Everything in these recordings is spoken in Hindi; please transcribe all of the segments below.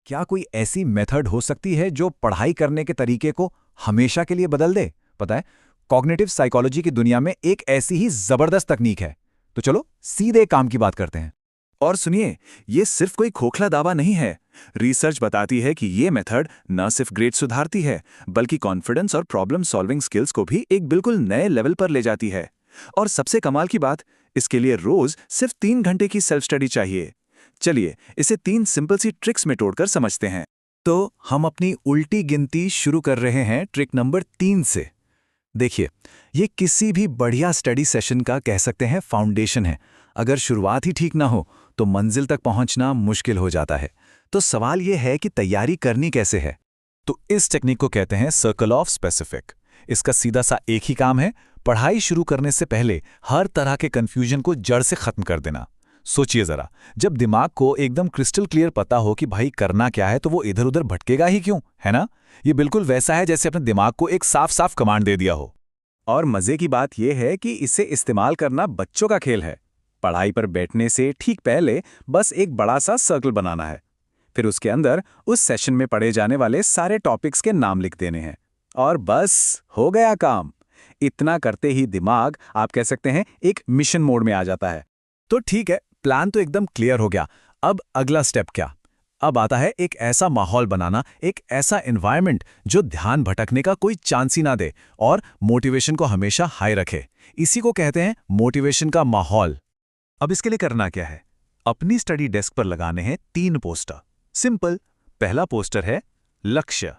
क्या कोई ऐसी मेथड हो सकती है जो पढ़ाई करने के तरीके को हमेशा के लिए बदल दे? पता है, कॉग्निटिव साइकोलॉजी की दुनिया में एक ऐसी ही जबरदस्त तकनीक है। तो चलो सीधे काम की बात करते हैं। और सुनिए, ये सिर्फ कोई खोखला दावा नहीं है। रिसर्च बताती है कि ये मेथड न सिर्फ ग्रेड सुधारती है, बल्कि कॉन्फिडेंस और प्रॉब्लम सॉल्विंग स्किल्स को भी एक बिल्कुल नए लेवल पर ले जाती है। और सबसे कमाल की बात, इसके लिए रोज सिर्फ 3 घंटे की सेल्फ स्टडी चाहिए। चलिए इसे 3 सिंपल सी ट्रिक्स में तोड़कर समझते हैं। तो हम अपनी उल्टी गिनती शुरू कर रहे हैं ट्रिक नंबर 3 से। देखिए, ये किसी भी बढ़िया स्टडी सेशन का कह सकते हैं फाउंडेशन है। अगर शुरुआत ही ठीक ना हो तो मंजिल तक पहुंचना मुश्किल हो जाता है। तो सवाल ये है कि तैयारी करनी कैसे है। तो इस टेक्निक को कहते हैं सर्कल ऑफ स्पेसिफिक। इसका सीधा सा एक ही काम है, पढ़ाई शुरू करने से पहले हर तरह के कंफ्यूजन को जड़ से खत्म कर देना। सोचिए जरा, जब दिमाग को एकदम क्रिस्टल क्लियर पता हो कि भाई करना क्या है तो वो इधर उधर भटकेगा ही क्यों, है ना? ये बिल्कुल वैसा है जैसे अपने दिमाग को एक साफ साफ कमांड दे दिया हो। और मजे की बात यह है कि इसे इस्तेमाल करना बच्चों का खेल है। पढ़ाई पर बैठने से ठीक पहले बस एक बड़ा सा सर्कल बनाना है। फिर उसके अंदर उस सेशन में पढ़े जाने वाले सारे टॉपिक्स के नाम लिख देने हैं। और बस हो गया काम। इतना करते ही दिमाग, आप कह सकते हैं, एक मिशन मोड में आ जाता है। तो ठीक है, प्लान तो एकदम क्लियर हो गया। अब अगला स्टेप क्या? अब आता है एक ऐसा माहौल बनाना, एक ऐसा एनवायरनमेंट जो ध्यान भटकने का कोई चांस ही ना दे और मोटिवेशन को हमेशा हाई रखे। इसी को कहते हैं मोटिवेशन का माहौल। अब इसके लिए करना क्या है? अपनी स्टडी डेस्क पर लगाने हैं 3 पोस्टर। सिंपल। पहला पोस्टर है लक्ष्य।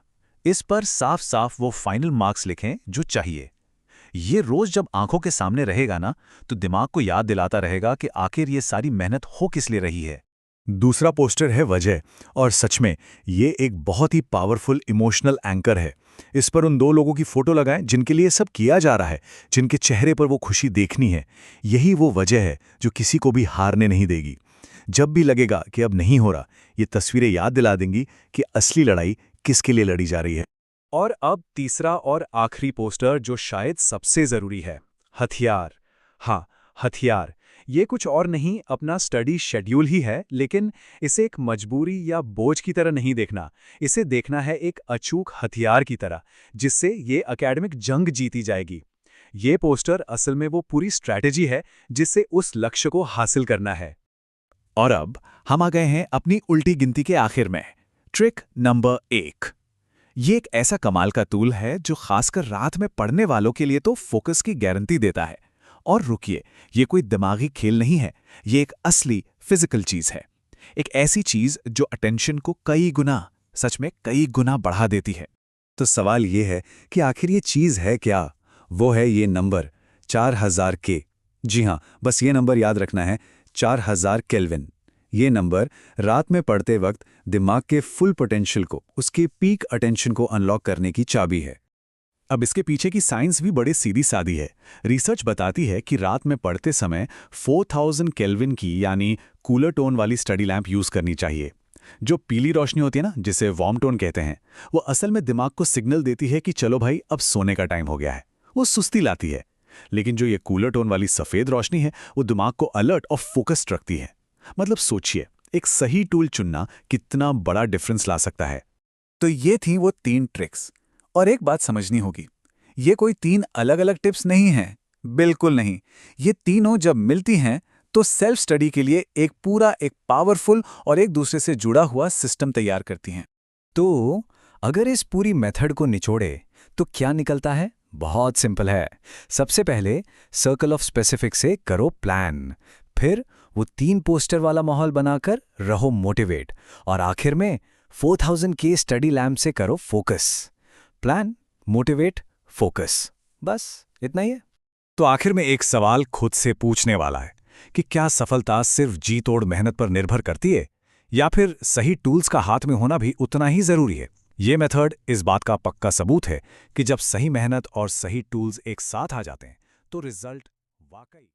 इस पर साफ साफ वो फाइनल मार्क्स लिखें जो चाहिए। ये रोज जब आंखों के सामने रहेगा ना, तो दिमाग को याद दिलाता रहेगा कि आखिर ये सारी मेहनत हो किस लिए रही है। दूसरा पोस्टर है वजह। और सच में ये एक बहुत ही पावरफुल इमोशनल एंकर है। इस पर उन 2 लोगों की फोटो लगाएं जिनके लिए सब किया जा रहा है, जिनके चेहरे पर वो खुशी देखनी है। यही वो वजह है जो किसी को भी हारने नहीं देगी। जब भी लगेगा कि अब नहीं हो रहा, ये तस्वीरें याद दिला देंगी कि असली लड़ाई किसके लिए लड़ी जा रही है। और अब तीसरा और आखिरी पोस्टर, जो शायद सबसे जरूरी है, हथियार। हाँ, हथियार। ये कुछ और नहीं, अपना स्टडी शेड्यूल ही है, लेकिन इसे एक मजबूरी या बोझ की तरह नहीं देखना। इसे देखना है एक अचूक हथियार की तरह, जिससे ये एकेडमिक जंग जीती जाएगी। ये पोस्टर असल में वो पूरी स्ट्रैटेजी है जिससे उस लक्ष्य को हासिल करना है। और अब हम आ गए हैं अपनी उल्टी गिनती के आखिर में। Trick number 1। ये एक ऐसा कमाल का टूल है जो खासकर रात में पढ़ने वालों के लिए तो फोकस की गारंटी देता है। और रुकिए, ये कोई दिमागी खेल नहीं है, ये एक असली फिजिकल चीज है। एक ऐसी चीज जो अटेंशन को कई गुना, सच में कई गुना बढ़ा देती है। तो सवाल ये है कि आखिर ये चीज है क्या? वो है ये नंबर 4000 के। जी हाँ, बस ये नंबर याद रखना है, 4000 केल्विन। ये नंबर रात में पढ़ते वक्त दिमाग के फुल पोटेंशियल को, उसके पीक अटेंशन को अनलॉक करने की चाबी है। अब इसके पीछे की साइंस भी बड़ी सीधी सादी है। रिसर्च बताती है कि रात में पढ़ते समय 4000 केल्विन की, यानी कूलर टोन वाली स्टडी लैंप यूज करनी चाहिए। जो पीली रोशनी होती है ना, जिसे वार्म टोन कहते हैं, वो असल में दिमाग को सिग्नल देती है कि चलो भाई अब सोने का टाइम हो गया है। वो सुस्ती लाती है। लेकिन जो ये कूलर टोन वाली सफेद रोशनी है, वो दिमाग को अलर्ट और फोकस्ड रखती है। मतलब सोचिए, एक सही टूल चुनना कितना बड़ा डिफरेंस ला सकता है। तो ये थी वो 3 ट्रिक्स। और एक बात समझनी होगी, ये कोई 3 अलग अलग टिप्स नहीं हैं। बिल्कुल नहीं। ये तीनों जब मिलती हैं तो सेल्फ स्टडी के लिए एक पावरफुल और एक दूसरे से जुड़ा हुआ सिस्टम तैयार करती हैं। तो अगर इस पूरी मेथड को निचोड़े तो क्या निकलता है? बहुत सिंपल है। सबसे पहले सर्कल ऑफ स्पेसिफिक से करो प्लान, फिर वो 3 पोस्टर वाला माहौल बनाकर रहो मोटिवेट, और आखिर में 4000 के स्टडी लैम्प से करो फोकस। प्लान, मोटिवेट, फोकस, बस इतना ही है। तो आखिर में एक सवाल खुद से पूछने वाला है कि क्या सफलता सिर्फ जी तोड़ मेहनत पर निर्भर करती है, या फिर सही टूल्स का हाथ में होना भी उतना ही जरूरी है? ये मेथड इस बात का पक्का सबूत है कि जब सही मेहनत और सही टूल्स एक साथ आ जाते हैं तो रिजल्ट वाकई